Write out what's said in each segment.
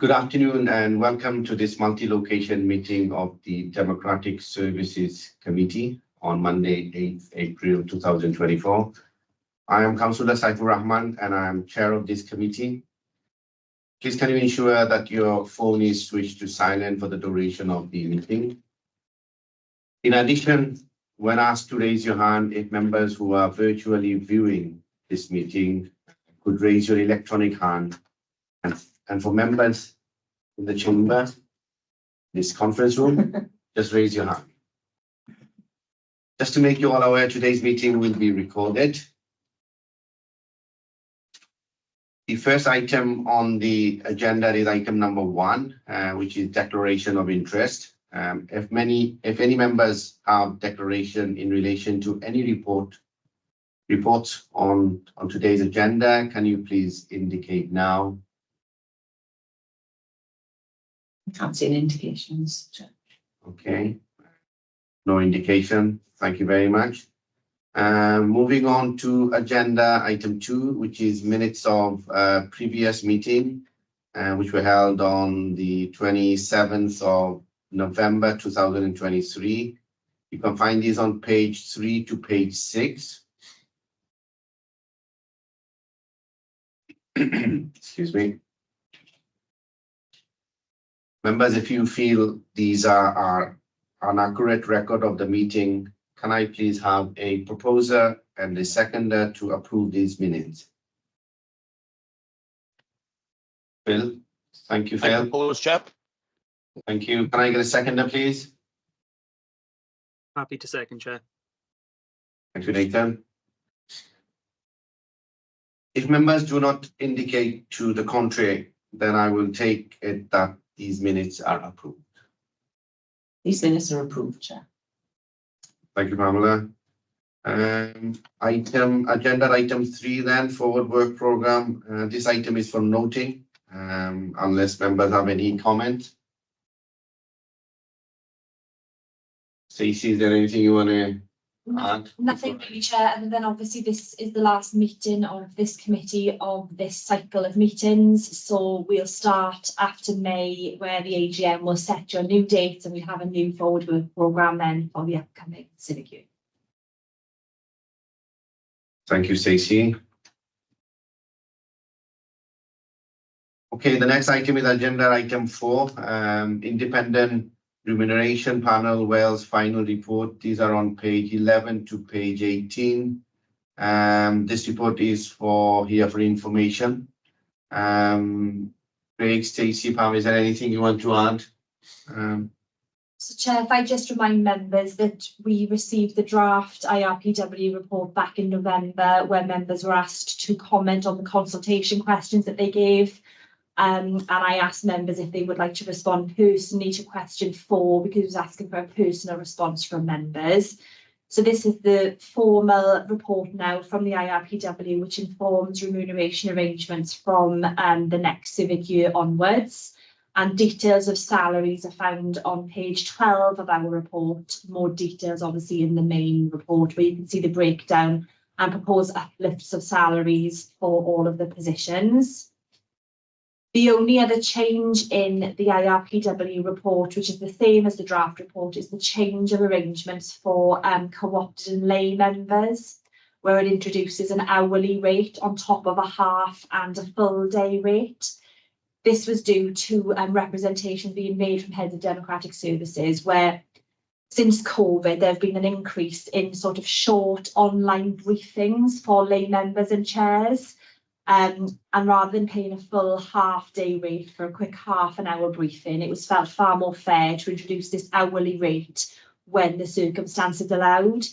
Good afternoon and welcome to this multi-location meeting of the Democratic Services Committee on Monday, 8th April 2024. I am Councillor Saifur Rahman and I am chair of this committee. Please can you ensure that your phone is switched to silent for the duration of the meeting. In addition, when asked to raise your hand, if members who are virtually viewing this meeting could raise your electronic hand, and for members in the chamber, this conference room, just raise your hand. Just to make you all aware, today's meeting will be recorded. The first item on the agenda is item number 1, which is declaration of interest. If any members have declaration in relation to any reports on today's agenda, can you please indicate now? I can't see any indications. Okay, no indication. Thank you very much. Moving on to agenda item 2, which is minutes of previous meeting, which were held on the 27th of November 2023. You can find these on page 3 to page 6. Excuse me. Members, if you feel these are an accurate record of the meeting, can I please have a proposer and a seconder to approve these minutes? Phil, thank you, Phil. I propose, Chair. Thank you. Can I get a seconder, please? Happy to second, Chair. Thank you, Nathan. If members do not indicate to the contrary, then I will take it that these minutes are approved. These minutes are approved, Chair. Thank you, Pamela. Agenda item 3 then, forward work program. This item is for noting, unless members have any comment. Stacey, is there anything you want to add? Nothing really, Chair, and then obviously this is the last meeting of this committee of this cycle of meetings, so we'll start after May where the AGM will set your new dates and we have a new forward work programme then for the upcoming civic year. Thank you, Stacey. Okay, the next item is agenda item 4, independent remuneration panel Wales final report. These are on page 11 to page 18. This report is for information. Craig, Stacey, Pam, is there anything you want to add? So, Chair, if I just remind members that we received the draft IRPW report back in November, where members were asked to comment on the consultation questions that they gave. And I asked members if they would like to respond personally to question 4, because it was asking for a personal response from members. So this is the formal report now from the IRPW, which informs remuneration arrangements from the next civic year onwards. And details of salaries are found on page 12 of our report. More details obviously in the main report, where you can see the breakdown and proposed uplifts of salaries for all of the positions. The only other change in the IRPW report, which is the same as the draft report, is the change of arrangements for co-opted and lay members, where it introduces an hourly rate on top of a half and a full day rate. This was due to representation being made from heads of democratic services, where since COVID, there have been an increase in sort of short online briefings for lay members and chairs. And rather than paying a full half-day rate for a quick half-an-hour briefing, it was felt far more fair to introduce this hourly rate when the circumstances allowed.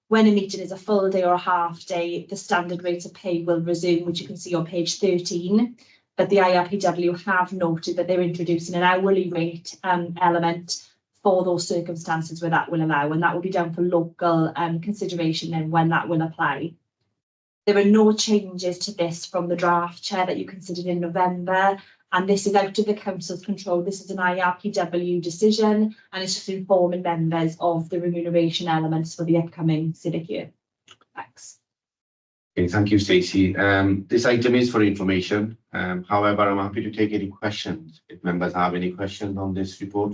When a meeting is a full day or a half day, the standard rate of pay will resume, which you can see on page 13. But the IRPW have noted that they're introducing an hourly rate element for those circumstances where that will allow, and that will be down for local consideration and when that will apply. There are no changes to this from the draft, Chair, that you considered in November, and this is out of the Council's control. This is an IRPW decision, and it's just informing members of the remuneration elements for the upcoming civic year. Thanks. Okay, thank you, Stacey. This item is for information. However, I'm happy to take any questions if members have any questions on this report.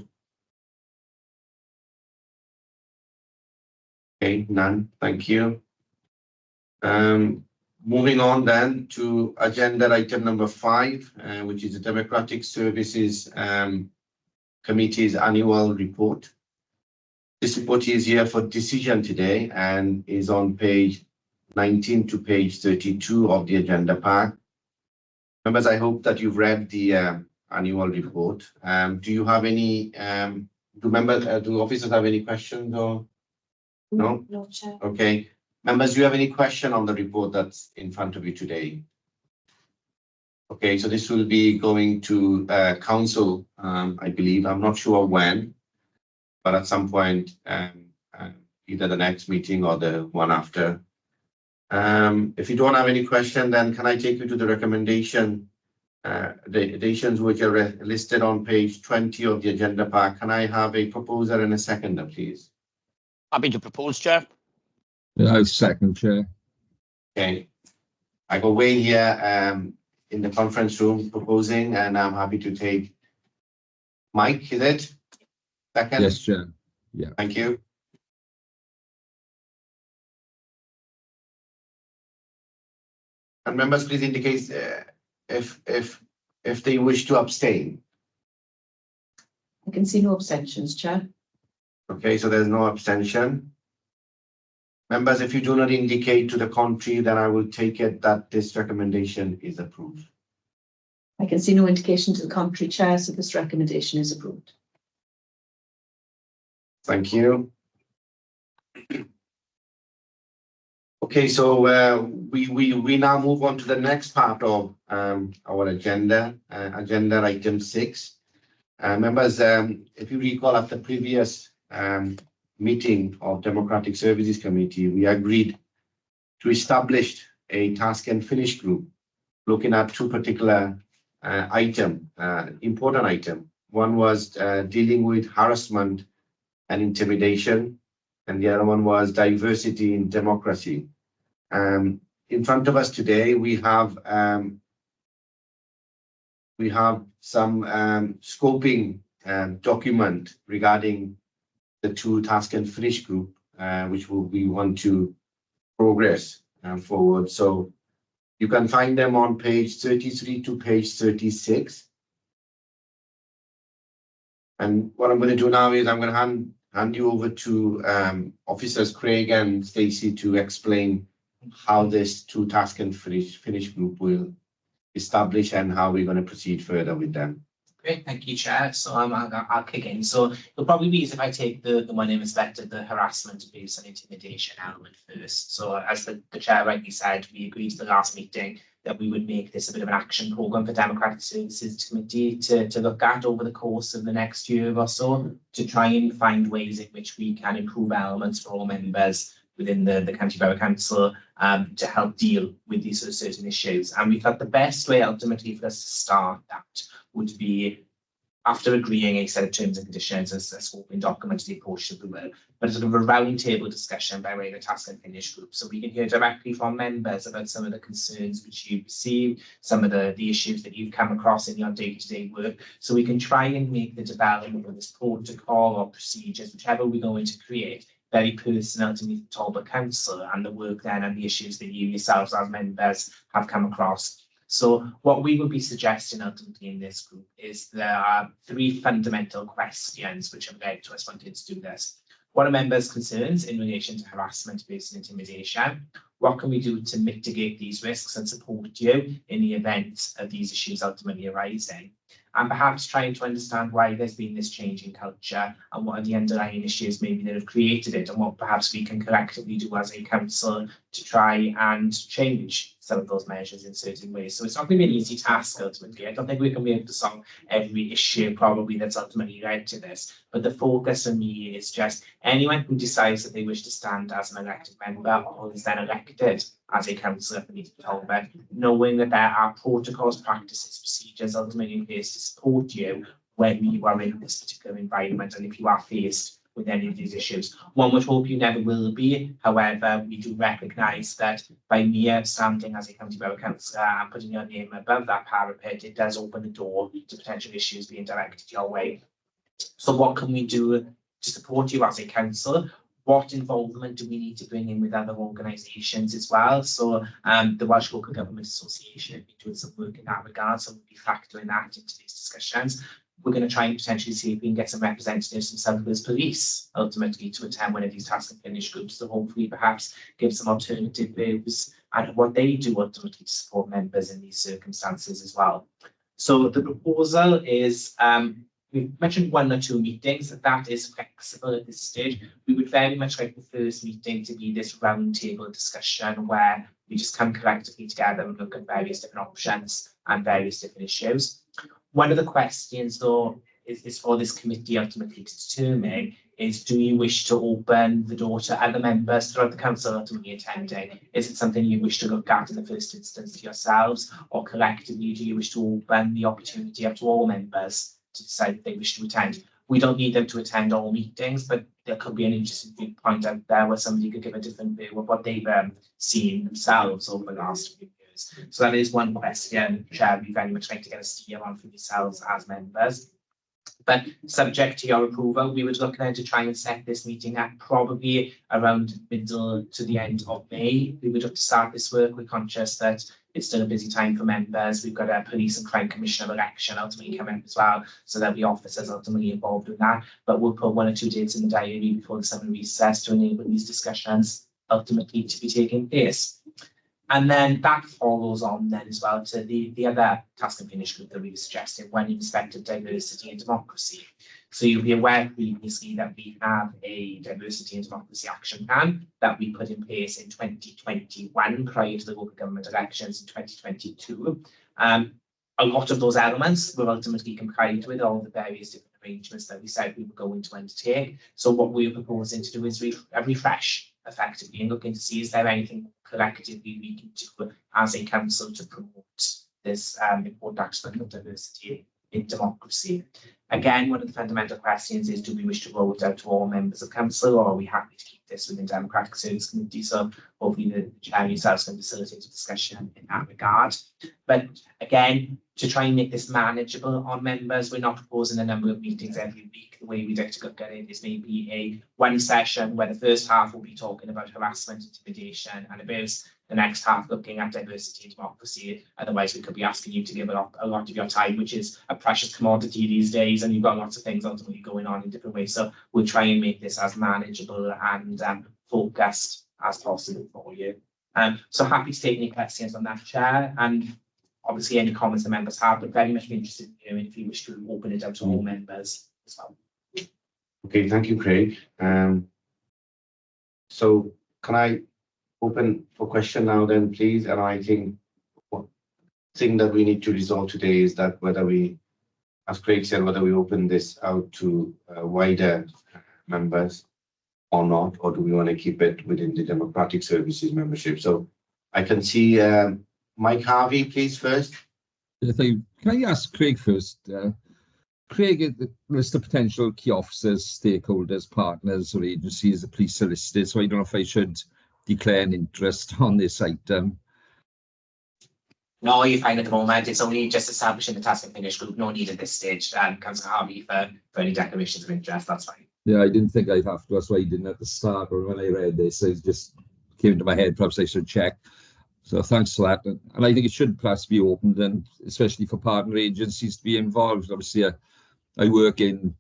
Okay, none. Thank you. Moving on then to agenda item number 5, which is the Democratic Services Committee's annual report. This report is here for decision today and is on page 19 to page 32 of the agenda pack. Members, I hope that you've read the annual report. Do you have any, do officers have any questions or? No? No, Chair. Okay. Members, do you have any question on the report that's in front of you today? Okay, so this will be going to council, I believe. I'm not sure when, but at some point, either the next meeting or the one after. If you don't have any question, then can I take you to the recommendation, the additions which are listed on page 20 of the agenda pack? Can I have a proposer and a seconder, please? Happy to propose, Chair. I second, Chair. Okay. I go Wayne here in the conference room proposing, and I'm happy to take Mike, is it? Second? Yes, Chair. Yeah. Thank you. And members, please indicate if they wish to abstain. I can see no abstentions, Chair. Okay, so there's no abstention. Members, if you do not indicate to the contrary, then I will take it that this recommendation is approved. I can see no indication to the contrary, Chair, so this recommendation is approved. Thank you. Okay, so we now move on to the next part of our agenda, agenda item 6. Members, if you recall, at the previous meeting of Democratic Services Committee, we agreed to establish a task and finish group looking at 2 particular important item. One was dealing with harassment and intimidation, and the other one was diversity in democracy. In front of us today, we have some scoping document regarding the 2 task and finish group, which we want to progress forward. So you can find them on page 33 to page 36. And what I'm going to do now is I'm going to hand you over to officers Craig and Stacey to explain how this 2 task and finish group will establish and how we're going to proceed further with them. Great, thank you, Chair. So I'll kick in. So it'll probably be easy if I take the one in respect of the harassment, abuse and intimidation element first. So as the Chair rightly said, we agreed at the last meeting that we would make this a bit of an action programme for Democratic Services Committee to look at over the course of the next year or so, to try and find ways in which we can improve elements for all members within the County Borough Council to help deal with these sort of certain issues. And we thought the best way ultimately for us to start that would be after agreeing a set of terms and conditions as a scoping document to the approach of the will, but a sort of a roundtable discussion by way of a task and finish group. So we can hear directly from members about some of the concerns which you receive, some of the issues that you've come across in your day-to-day work. So we can try and make the development of this protocol or procedures, whichever we're going to create, very personal to Neath Talbot Council and the work then and the issues that you yourselves as members have come across. So what we will be suggesting ultimately in this group is there are 3 fundamental questions which have led to us wanting to do this. What are members' concerns in relation to harassment, abuse and intimidation? What can we do to mitigate these risks and support you in the event of these issues ultimately arising? And perhaps trying to understand why there's been this change in culture and what are the underlying issues maybe that have created it, and what perhaps we can collectively do as a council to try and change some of those measures in certain ways. So it's not going to be an easy task ultimately. I don't think we can be able to solve every issue probably that's ultimately led to this. But the focus for me is just anyone who decides that they wish to stand as an elected member or is then elected as a councillor for Neath Talbot, knowing that there are protocols, practices, procedures ultimately in place to support you when you are in this particular environment and if you are faced with any of these issues. One would hope you never will be. However, we do recognise that by mere standing as a county borough councillor and putting your name above that parapet, it does open the door to potential issues being directed your way. So what can we do to support you as a council? What involvement do we need to bring in with other organisations as well? So the Welsh Local Government Association have been doing some work in that regard, so we'll be factoring that into these discussions. We're going to try and potentially see if we can get some representatives from South Wales Police ultimately to attend one of these task and finish groups to hopefully perhaps give some alternative views and what they do ultimately to support members in these circumstances as well. So the proposal is we've mentioned 1 or 2 meetings. That is flexible at this stage. We would very much like the first meeting to be this roundtable discussion where we just come collectively together and look at various different options and various different issues. One of the questions, though, is for this committee ultimately to determine is, do you wish to open the door to other members throughout the council ultimately attending? Is it something you wish to look at in the first instance to yourselves, or collectively do you wish to open the opportunity up to all members to decide if they wish to attend? We don't need them to attend all meetings, but there could be an interesting viewpoint out there where somebody could give a different view of what they've seen themselves over the last few years. So that is one question, Chair, we very much like to get a steer on from yourselves as members. But subject to your approval, we would look then to try and set this meeting at probably around middle to the end of May. We would look to start this work. We're conscious that it's still a busy time for members. We've got a police and crime commissioner election ultimately coming up as well, so there'll be officers ultimately involved with that. But we'll put 1 or 2 dates in the diary before the summer recess to enable these discussions ultimately to be taking place. And then that follows on then as well to the other task and finish group that we were suggesting, one in respect of diversity and democracy. So you'll be aware previously that we have a diversity and democracy action plan that we put in place in 2021 prior to the local government elections in 2022. A lot of those elements were ultimately complied with all the various different arrangements that we said we were going to undertake. So what we're proposing to do is refresh effectively and looking to see, is there anything collectively we can do as a council to promote this important aspect of diversity in democracy. Again, one of the fundamental questions is, do we wish to roll it out to all members of council, or are we happy to keep this within Democratic Service Committee? So hopefully the chair yourselves can facilitate a discussion in that regard. But again, to try and make this manageable on members, we're not proposing a number of meetings every week. The way we'd like to look at it is maybe a 1 session where the first half will be talking about harassment, intimidation and abuse, the next half looking at diversity and democracy. Otherwise, we could be asking you to give a lot of your time, which is a precious commodity these days, and you've got lots of things ultimately going on in different ways. So we'll try and make this as manageable and focused as possible for you. So happy to take any questions on that, Chair, and obviously any comments the members have, but very much be interested in hearing if you wish to open it out to all members as well. Okay, thank you, Craig. So can I open for question now then, please? And I think one thing that we need to resolve today is that whether we, as Craig said, whether we open this out to wider members or not, or do we want to keep it within the Democratic Services membership? So I can see Mike Harvey, please, first. Can I ask Craig first? Craig, the list of potential key officers, stakeholders, partners or agencies, the police are listed, so I don't know if I should declare an interest on this item. No, you're fine at the moment. It's only just establishing the task and finish group. No need at this stage. Councillor Harvey for any declarations of interest. That's fine. Yeah, I didn't think I'd have to. That's why I didn't at the start, or when I read this, it just came to my head. Perhaps I should check. So thanks for that. And I think it should perhaps be opened, and especially for partner agencies to be involved. Obviously, I work in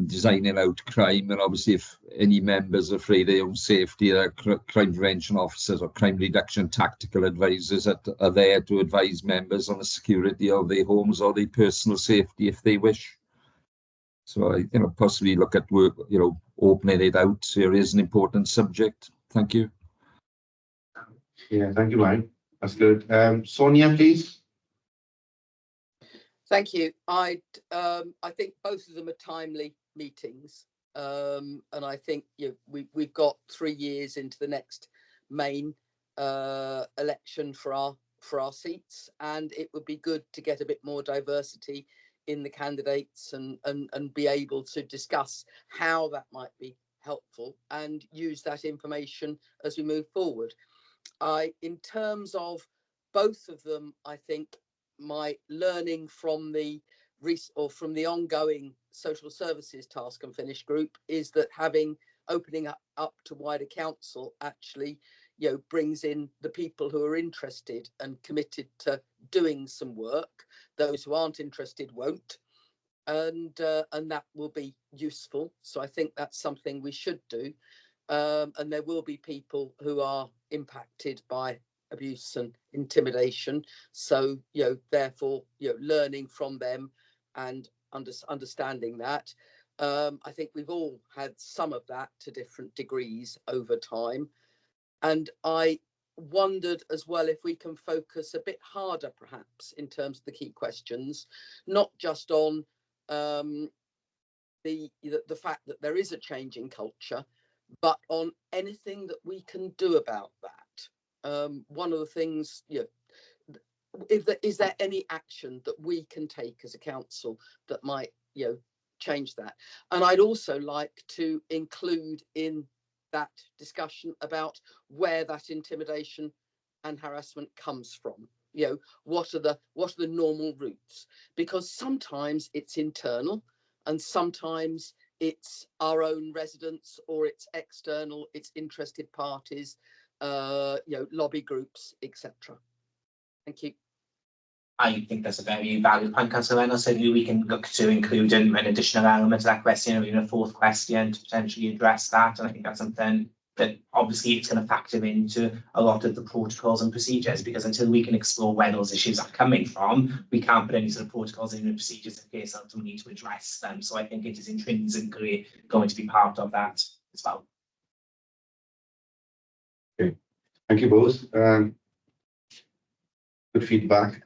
designing out crime, and obviously if any members are afraid of their own safety, crime prevention officers or crime reduction tactical advisors that are there to advise members on the security of their homes or their personal safety if they wish. So I possibly look at work, opening it out. It is an important subject. Thank you. Yeah, thank you, Mike. That's good. Sonia, please. Thank you. I think both of them are timely meetings, and I think we've got 3 years into the next main election for our seats, and it would be good to get a bit more diversity in the candidates and be able to discuss how that might be helpful and use that information as we move forward. In terms of both of them, I think my learning from the ongoing social services task and finish group is that opening up to wider council actually, brings in the people who are interested and committed to doing some work. Those who aren't interested won't, and that will be useful. So I think that's something we should do. And there will be people who are impacted by abuse and intimidation. So, therefore, learning from them and understanding that. I think we've all had some of that to different degrees over time. And I wondered as well if we can focus a bit harder, perhaps, in terms of the key questions, not just on the fact that there is a change in culture, but on anything that we can do about that. One of the things, is there any action that we can take as a council that might, change that? And I'd also like to include in that discussion about where that intimidation and harassment comes from. What are the normal routes? Because sometimes it's internal, and sometimes it's our own residents, or it's external, it's interested parties, lobby groups, etc. Thank you. I think that's a very valid point, Councillor Reynolds. Certainly we can look to include an additional element to that question, or even a fourth question to potentially address that. And I think that's something that obviously it's going to factor into a lot of the protocols and procedures, because until we can explore where those issues are coming from, we can't put any sort of protocols and procedures in place until we need to address them. So I think it is intrinsically going to be part of that as well. Okay, thank you both. Good feedback.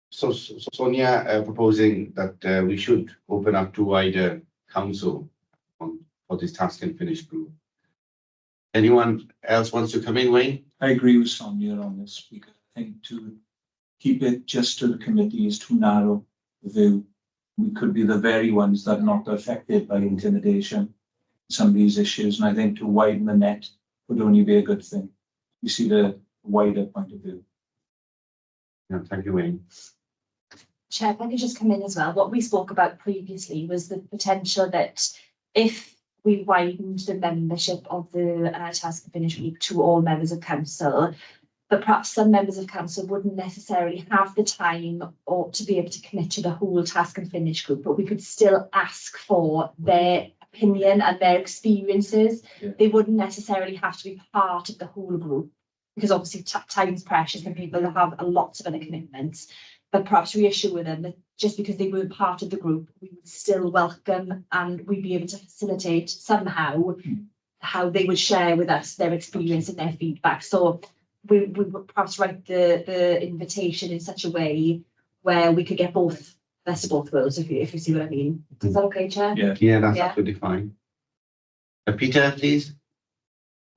So Sonia proposing that we should open up to wider council for this task and finish group. Anyone else wants to come in, Wayne? I agree with Sonia on this, because I think to keep it just to the committee is too narrow a view. We could be the very ones that are not affected by intimidation, some of these issues, and I think to widen the net would only be a good thing. You see the wider point of view. Yeah, thank you, Wayne. Chair, if I could just come in as well. What we spoke about previously was the potential that if we widened the membership of the task and finish group to all members of council, but perhaps some members of council wouldn't necessarily have the time or to be able to commit to the whole task and finish group, but we could still ask for their opinion and their experiences. Yeah. They wouldn't necessarily have to be part of the whole group, because obviously time's precious and people have lots of other commitments. But perhaps reassure them that just because they weren't part of the group, we would still welcome, and we'd be able to facilitate somehow how they would share with us their experience and their feedback. So we would perhaps write the invitation in such a way where we could get both, best of both worlds, if you see what I mean. Is that okay, Chair? Yeah, that's Yeah. absolutely fine. Peter, please.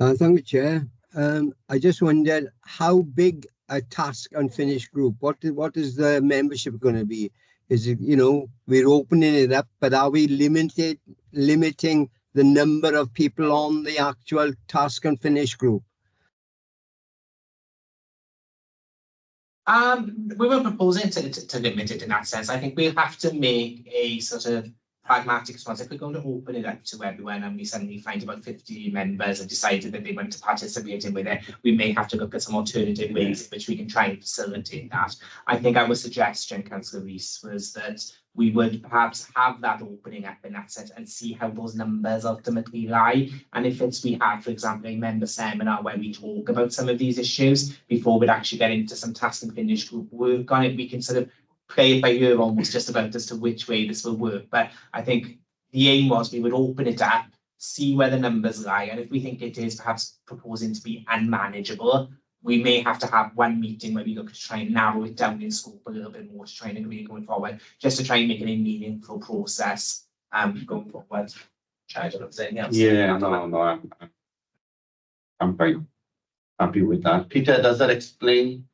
Thank you, Chair. I just wondered how big a task and finish group, what is the membership going to be? Is it, we're opening it up, but are we limiting the number of people on the actual task and finish group? We were proposing to limit it in that sense. I think we'll have to make a sort of pragmatic response. If we're going to open it up to everyone and we suddenly find about 50 members have decided that they want to participate in with it, we may have to look at some alternative ways in which we can try and facilitate that. I think our suggestion, Councillor Rees, was that we would perhaps have that opening up in that sense and see how those numbers ultimately lie. And if we have, for example, a member seminar where we talk about some of these issues before we'd actually get into some task and finish group work on it, we can sort of play it by ear almost just about as to which way this will work. But I think the aim was we would open it up, see where the numbers lie, and if we think it is perhaps proposing to be unmanageable, we may have to have one meeting where we look to try and narrow it down in scope a little bit more to try and agree going forward, just to try and make it a meaningful process going forward. I don't know if there's anything else. Yeah, no, I'm quite happy with that. Peter, does that explain?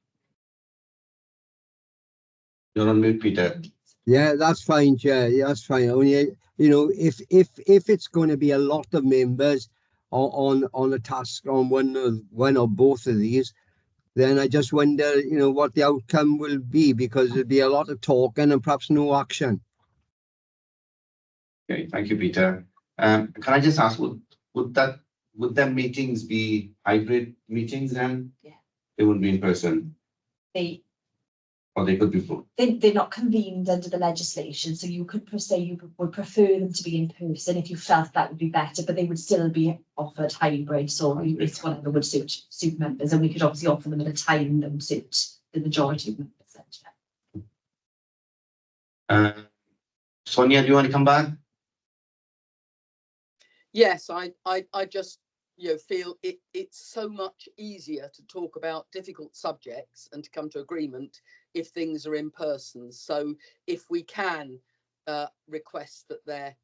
You're on mute, Peter. Yeah, that's fine, Chair. Yeah, that's fine. Only, you know, if it's going to be a lot of members on a task on one or both of these, then I just wonder, you know, what the outcome will be, because there'll be a lot of talking and perhaps no action. Okay, thank you, Peter. Can I just ask, would them meetings be hybrid meetings then? Yeah. They wouldn't be in person, or they could be full. They're not convened under the legislation, so you could say you would prefer them to be in person if you felt that would be better, but they would still be offered hybrid, so it's whatever would suit members, and we could obviously offer them at a time that would suit the majority of members. Sonia, do you want to come back? Yes, I just, you know, feel it's so much easier to talk about difficult subjects and to come to agreement if things are in person. So if we can request that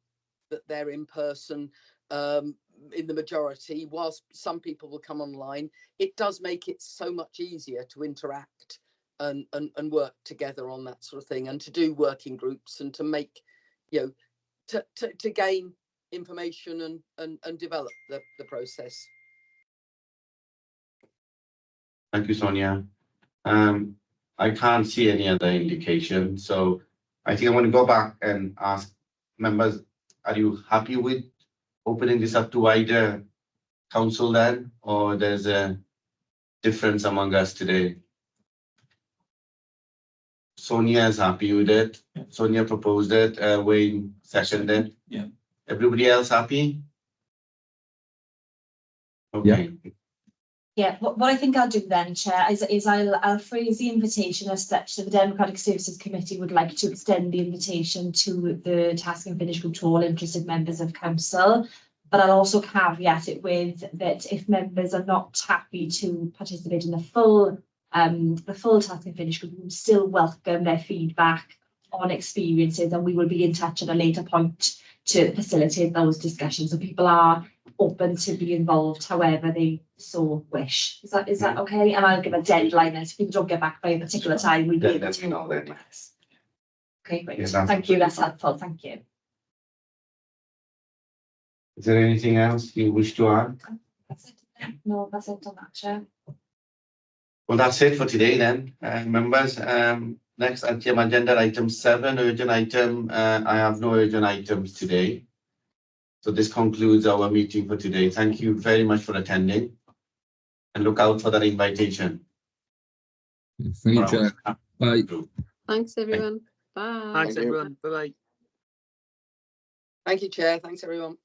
they're in person in the majority, whilst some people will come online, it does make it so much easier to interact and work together on that sort of thing, and to do working groups, and to make, you know, to gain information and develop the process. Thank you, Sonia. I can't see any other indication, so I think I want to go back and ask members, are you happy with opening this up to wider council then, or there's a difference among us today? Sonia is happy with it. Yeah. Sonia proposed it, Wayne seconded. Yeah. Everybody else happy? Okay. Yeah, what I think I'll do then, Chair, is I'll phrase the invitation as such that the Democratic Services Committee would like to extend the invitation to the Task and Finish Group to all interested members of council. But I'll also caveat it with that if members are not happy to participate in the full Task and Finish Group, we will still welcome their feedback on experiences, and we will be in touch at a later point to facilitate those discussions. So people are open to be involved however they so wish. Is that okay? And I'll give a deadline, and if people don't get back by a particular time, we'll be able Let me know to. then. Okay, great. Yes, that's Thank you. That's helpful. Thank you. Is there anything else you wish to add? No, that's it on that, Chair. Well, that's it for today then, members. Next item, agenda item 7, urgent item. I have no urgent items today. So this concludes our meeting for today. Thank you very much for attending, and look out for that invitation. Thank you, Chair. Bye. Thanks, everyone. Bye. Thanks, everyone. Bye-bye. Thank you, Chair. Thanks, everyone.